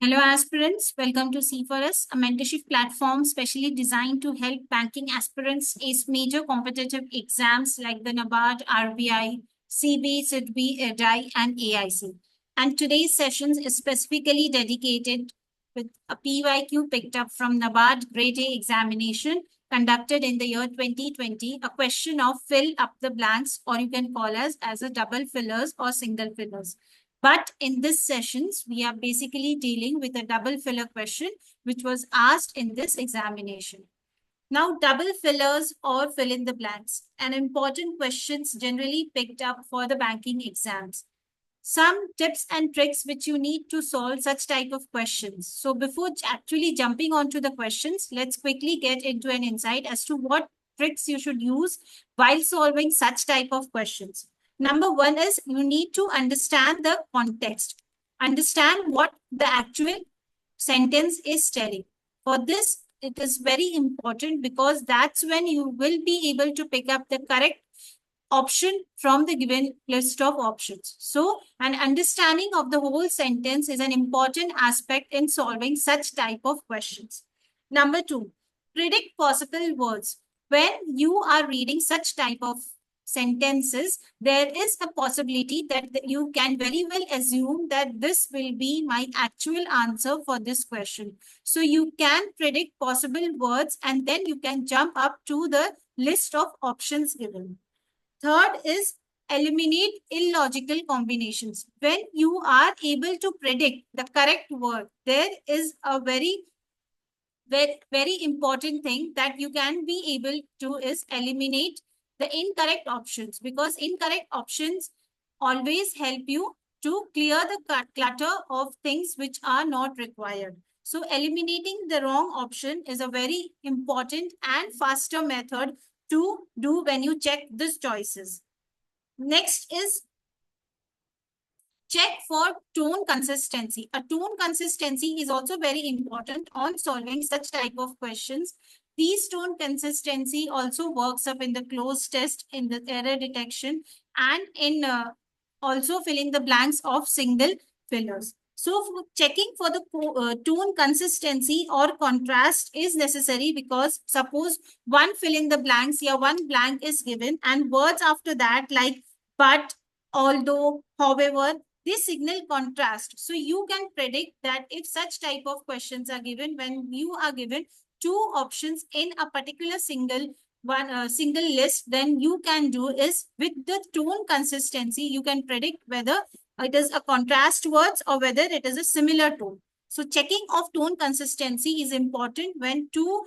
Hello, aspirants. Welcome to C4S, a mentorship platform specially designed to help banking aspirants ace major competitive exams like the NABARD, RBI, CB, SIDBI, EDI, and AIC. And today's session is specifically dedicated with a PYQ picked up from NABARD Grade A examination conducted in the year 2020, a question of fill up the blanks, or you can call us as a double fillers or single fillers. But in this sessions, we are basically dealing with a double filler question, which was asked in this examination. Now, double fillers or fill in the blanks, an important questions generally picked up for the banking exams. Some tips and tricks which you need to solve such type of questions. So before actually jumping onto the questions, let's quickly get into an insight as to what tricks you should use while solving such type of questions. Number one is you need to understand the context. Understand what the actual sentence is telling. For this, it is very important because that's when you will be able to pick up the correct option from the given list of options. So, an understanding of the whole sentence is an important aspect in solving such type of questions. Number two, predict possible words. When you are reading such type of sentences, there is a possibility that you can very well assume that this will be my actual answer for this question. So you can predict possible words and then you can jump up to the list of options given. Third is eliminate illogical combinations. When you are able to predict the correct word, there is a very important thing that you can be able to is eliminate the incorrect options, because incorrect options always help you to clear the clutter of things which are not required. So eliminating the wrong option is a very important and faster method to do when you check these choices. Next is check for tone consistency. A tone consistency is also very important on solving such type of questions. These tone consistency also works up in the close test, in the error detection, and in also filling the blanks of single fillers. So checking for the tone consistency or contrast is necessary, because suppose one fill in the blanks, yeah, one blank is given and words after that like but, although, however, they signal contrast. So you can predict that if such type of questions are given, when you are given two options in a particular single list, then you can do is with the tone consistency, you can predict whether it is a contrast words or whether it is a similar tone. So checking of tone consistency is important when two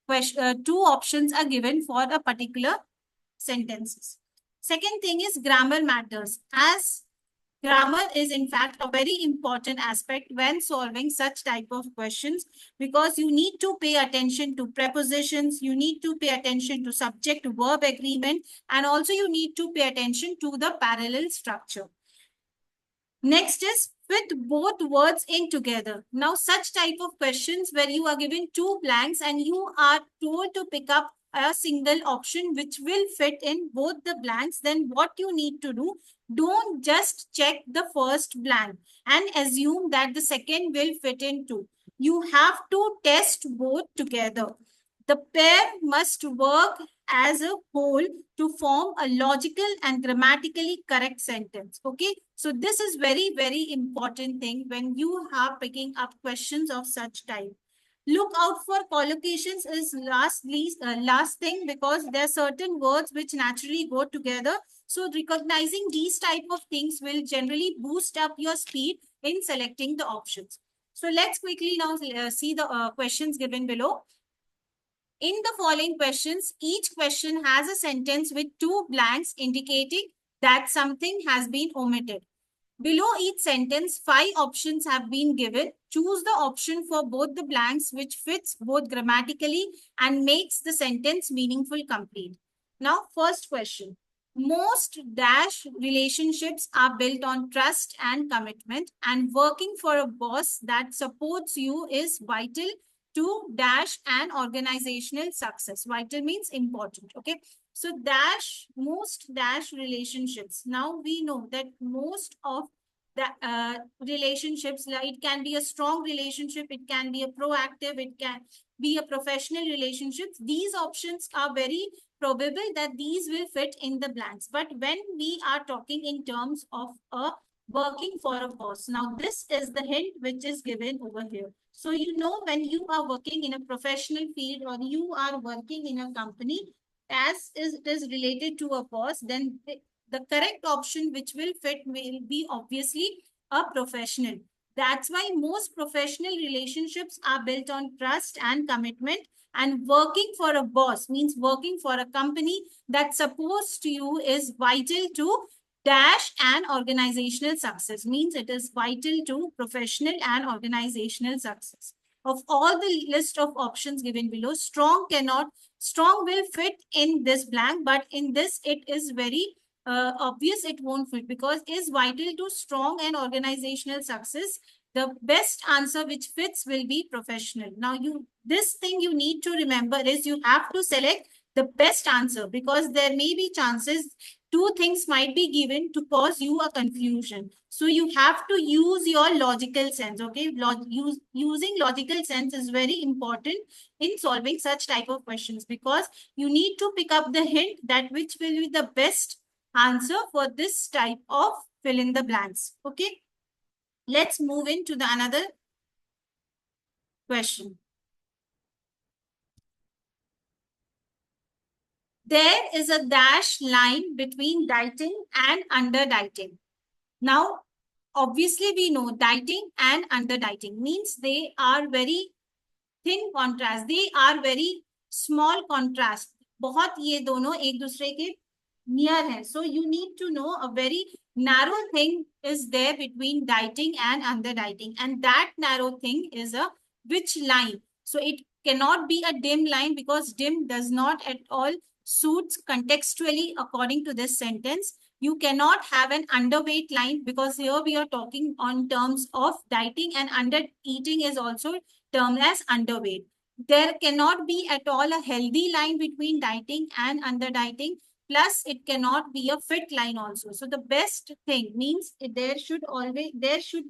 options are given for a particular sentences. Second thing is grammar matters, as grammar is in fact a very important aspect when solving such type of questions, because you need to pay attention to prepositions, you need to pay attention to subject verb agreement, and also you need to pay attention to the parallel structure. Next is fit both words in together. Now, such type of questions where you are given two blanks and you are told to pick up a single option which will fit in both the blanks, then what you need to do, don't just check the first blank and assume that the second will fit in too. You have to test both together. The pair must work as a whole to form a logical and grammatically correct sentence. Okay, so this is very important thing when you are picking up questions of such type. Look out for collocations is last thing, because there are certain words which naturally go together. So recognizing these type of things will generally boost up your speed in selecting the options. So let's quickly now see the questions given below. In the following questions, each question has a sentence with two blanks indicating that something has been omitted. Below each sentence, 5 options have been given. Choose the option for both the blanks which fits both grammatically and makes the sentence meaningful complete. Now, first question. Most dash relationships are built on trust and commitment, and working for a boss that supports you is vital to dash and organizational success. Vital means important. Okay. So most dash relationships. Now we know that most of that relationships, like it can be a strong relationship, it can be a proactive, it can be a professional relationship. These options are very probable that these will fit in the blanks. But when we are talking in terms of a working for a boss, now this is the hint which is given over here. So you know, when you are working in a professional field or you are working in a company, as is it is related to a boss, then the correct option which will fit will be obviously a professional. That's why most professional relationships are built on trust and commitment. And working for a boss means working for a company that supports to you is vital to dash and organizational success, means it is vital to professional and organizational success. Of all the list of options given below, strong will fit in this blank, but in this it is very obvious it won't fit, because is vital to strong and organizational success. The best answer which fits will be professional. Now this thing you need to remember is you have to select the best answer, because there may be chances two things might be given to cause you a confusion. So you have to use your logical sense. Okay, using logical sense is very important in solving such type of questions, because you need to pick up the hint that which will be the best answer for this type of fill in the blanks. Okay, let's move into the another question. There is a dash line between dieting and under dieting. Now, obviously we know dieting and under dieting means they are very thin contrast, they are very small contrast. बहुत ये दोनों एक दूसरे के near है. So you need to know a very narrow thing is there between dieting and under dieting, and that narrow thing is a which line. So it cannot be a dim line, because dim does not at all suits contextually according to this sentence. You cannot have an underweight line, because here we are talking on terms of dieting, and under eating is also termed as underweight. There cannot be at all a healthy line between dieting and under dieting. Plus, it cannot be a fit line also. So the best thing means there should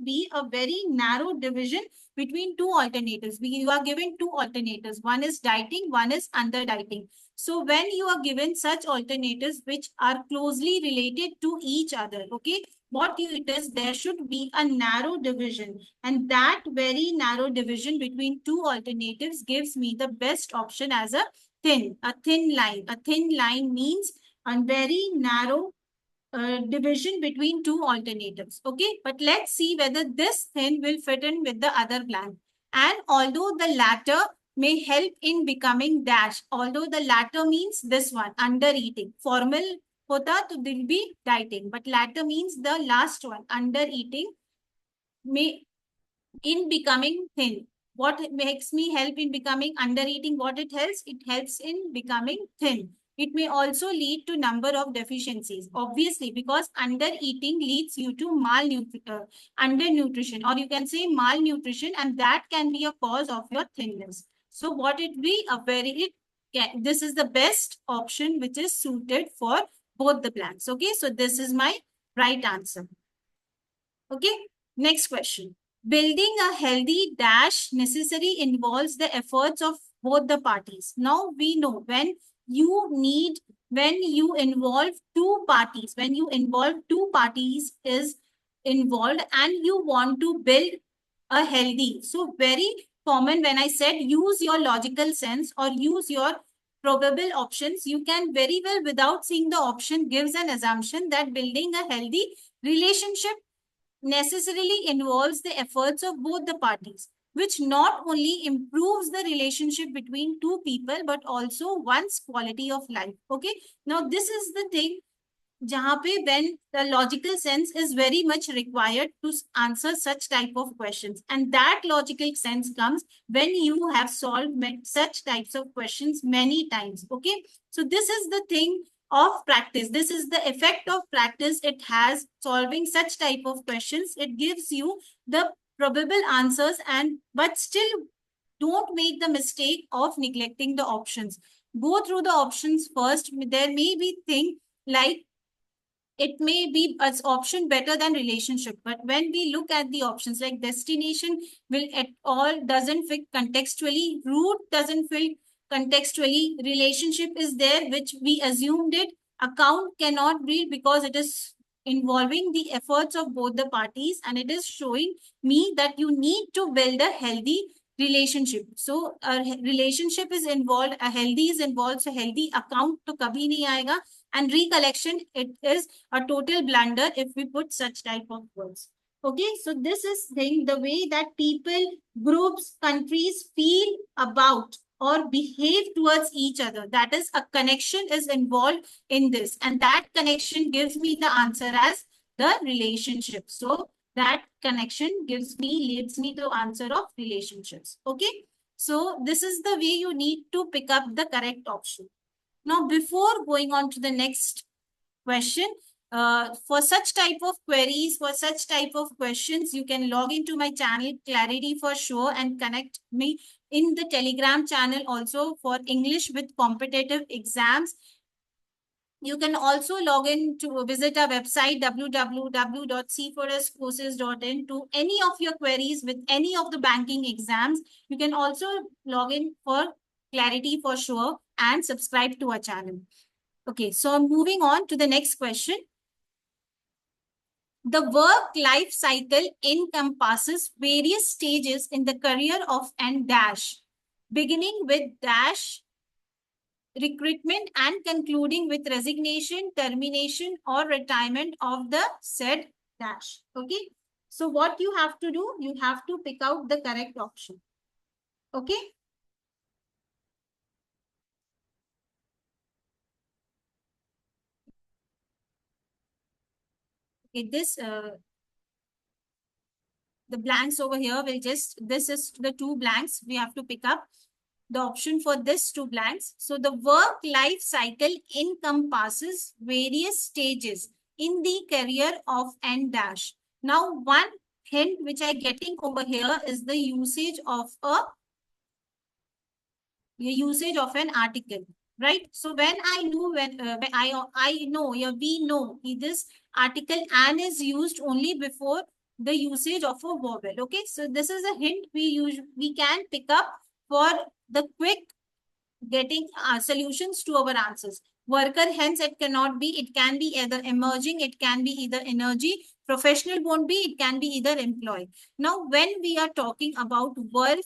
be a very narrow division between two alternatives. You are given two alternatives. One is dieting, one is under dieting. So when you are given such alternatives which are closely related to each other, okay, what it is, there should be a narrow division, and that very narrow division between two alternatives gives me the best option as a thin line. A thin line means a very narrow division between two alternatives. Okay, but let's see whether this thin will fit in with the other blank. And although the latter may help in becoming dash, although the latter means this one, under eating. Formal hota to will be dieting, but latter means the last one, under eating, may in becoming thin. What makes me help in becoming under eating? What it helps? It helps in becoming thin. It may also lead to number of deficiencies, obviously, because under eating leads you to undernutrition, or you can say malnutrition, and that can be a cause of your thinness. So what it be? This is the best option which is suited for both the blanks. Okay, so this is my right answer. Okay, next question. Building a healthy dash necessary involves the efforts of both the parties. Now we know when you involve two parties is involved and you want to build a healthy. So very common when I said use your logical sense or use your probable options, you can very well without seeing the option gives an assumption that building a healthy relationship necessarily involves the efforts of both the parties, which not only improves the relationship between two people, but also one's quality of life. Okay. Now, this is the thing jahan pe when the logical sense is very much required to answer such type of questions. And that logical sense comes when you have solved such types of questions many times. Okay. So this is the thing of practice. This is the effect of practice it has solving such type of questions. It gives you the probable answers, and but still don't make the mistake of neglecting the options. Go through the options first. There may be thing like it may be as option better than relationship. But when we look at the options like destination will at all doesn't fit contextually, route doesn't fit contextually, relationship is there, which we assumed it, account cannot be because it is involving the efforts of both the parties, and it is showing me that you need to build a healthy relationship. So a relationship is involved, a healthy is involved, so healthy account to kabhi nahi aayega, and recollection, it is a total blunder if we put such type of words. Okay, so this is thing, the way that people, groups, countries feel about or behave towards each other. That is, a connection is involved in this, and that connection gives me the answer as the relationship. So that connection leads me to answer of relationships. Okay, so this is the way you need to pick up the correct option. Now, before going on to the next question, for such type of queries, for such type of questions, you can log into my channel Clarity for Sure and connect me in the Telegram channel also for English with competitive exams. You can also log in to visit our website www.c4scourses.in to any of your queries with any of the banking exams. You can also log in for Clarity for Sure and subscribe to our channel. Okay, so moving on to the next question. The work life cycle encompasses various stages in the career of an dash, beginning with dash recruitment and concluding with resignation, termination, or retirement of the said dash. Okay, so what you have to do, you have to pick out the correct option. Okay. Okay, the blanks over here will just, this is the two blanks we have to pick up the option for this two blanks. So the work life cycle encompasses various stages in the career of N dash. Now, one hint which I getting over here is the usage of an article, right? So when I know, when I know, yeah, we know this article "an" is used only before the usage of a vowel. Okay, so this is a hint we can pick up for the quick getting solutions to our answers. Worker, hence it cannot be, it can be either emerging, it can be either energy, professional won't be, it can be either employee. Now, when we are talking about work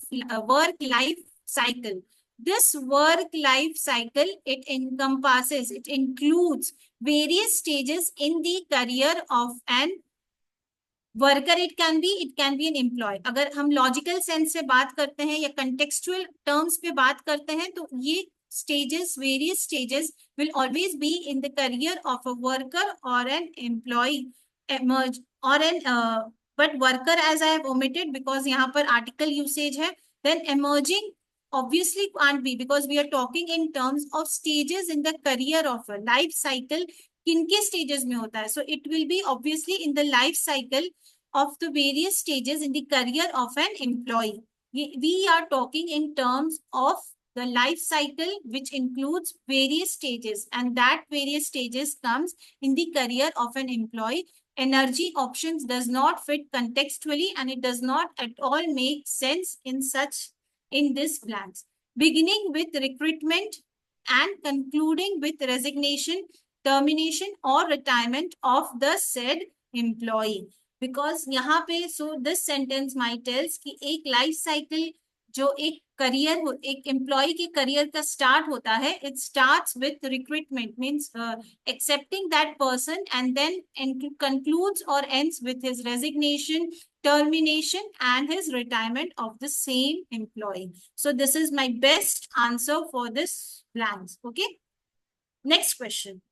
life cycle, this work life cycle, it encompasses, it includes various stages in the career of an worker, it can be an employ. अगर हम logical sense से बात करते हैं या contextual terms पे बात करते हैं तो ये stages, various stages will always be in the career of a worker or an employee emerge or an but worker as I have omitted because यहाँ पर article usage है. Then emerging obviously can't be because we are talking in terms of stages in the career of a life cycle. किनके stages में होता है? So it will be obviously in the life cycle of the various stages in the career of an employee. We are talking in terms of the life cycle, which includes various stages, and that various stages comes in the career of an employee. Energy options does not fit contextually, and it does not at all make sense in this blanks. Beginning with recruitment and concluding with resignation, termination, or retirement of the said employee. Because यहाँ पे so this sentence my tells कि एक life cycle जो एक career एक employ के career का start होता है, it starts with recruitment means accepting that person and then concludes और ends with his resignation, termination and his retirement of the same employee. So this is my best answer for this blanks. Okay, next question.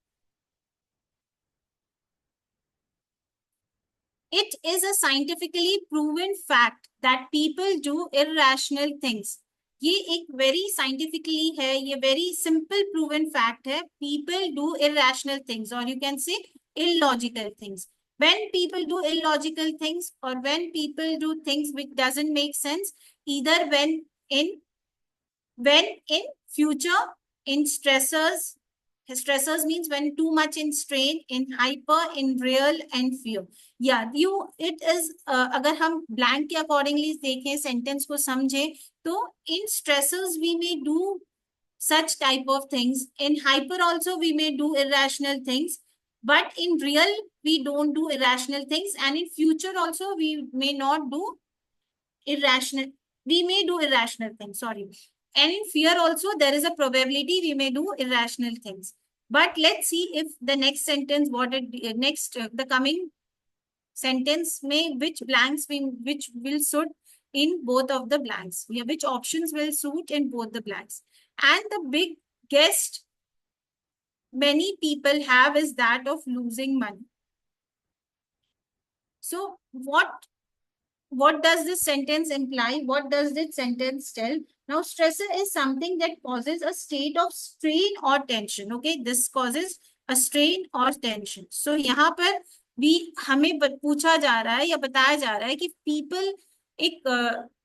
It is a scientifically proven fact that people do irrational things. ये एक very scientifically है, ये very simple proven fact है. People do irrational things, or you can say illogical things. When people do illogical things, or when people do things which doesn't make sense, either when in future, in stressors, Stressors means when too much in strain, in hyper, in real and fear. Yeah, it is, अगर हम blank के accordingly देखें, sentence को समझे, तो in stressors we may do such type of things. In hyper also we may do irrational things, but in real we don't do irrational things, and in future also we may not do irrational. We may do irrational things. Sorry. And in fear also there is a probability we may do irrational things. But let's see if the next sentence, what it next the coming sentence may, which blanks which will suit in both of the blanks. Yeah, which options will suit in both the blanks. And the big guest many people have is that of losing money. So what does this sentence imply? What does this sentence tell? Now, stressor is something that causes a state of strain or tension. Okay, this causes a strain or tension. So यहाँ पर भी हमें पूछा जा रहा है या बताया जा रहा है कि people एक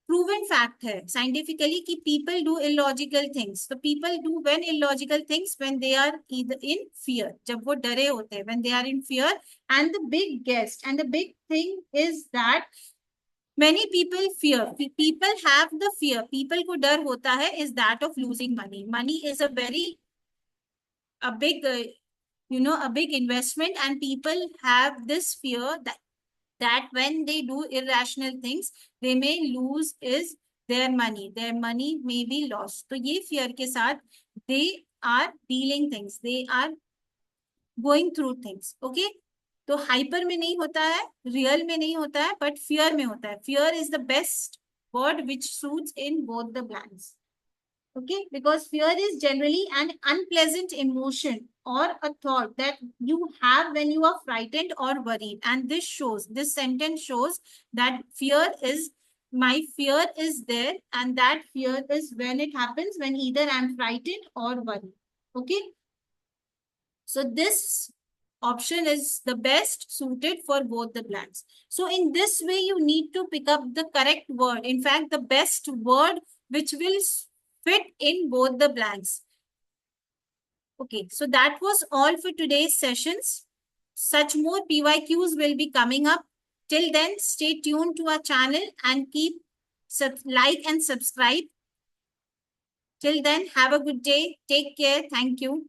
proven fact है scientifically कि people do illogical things. So people do when illogical things when they are either in fear. जब वो डरे होते हैं, when they are in fear. And the big guest and the big thing is that many people fear. People have the fear. People को डर होता है is that of losing money. Money is a big, a big investment, and people have this fear that when they do irrational things, they may lose is their money. Their money may be lost. तो ये fear के साथ they are dealing things. They are going through things. Okay. तो hyper में नहीं होता है, real में नहीं होता है, बट फियर में होता है. Fear is the best word which suits in both the blanks. Okay, because fear is generally an unpleasant emotion or a thought that you have when you are frightened or worried. And this sentence shows that my fear is there, and that fear is when it happens when either I'm frightened or worried. Okay. So this option is the best suited for both the blanks. So in this way, you need to pick up the correct word. In fact, the best word which will fit in both the blanks. Okay, so that was all for today's sessions. Such more PYQs will be coming up. Till then, stay tuned to our channel and keep like and subscribe. Till then, have a good day. Take care. Thank you.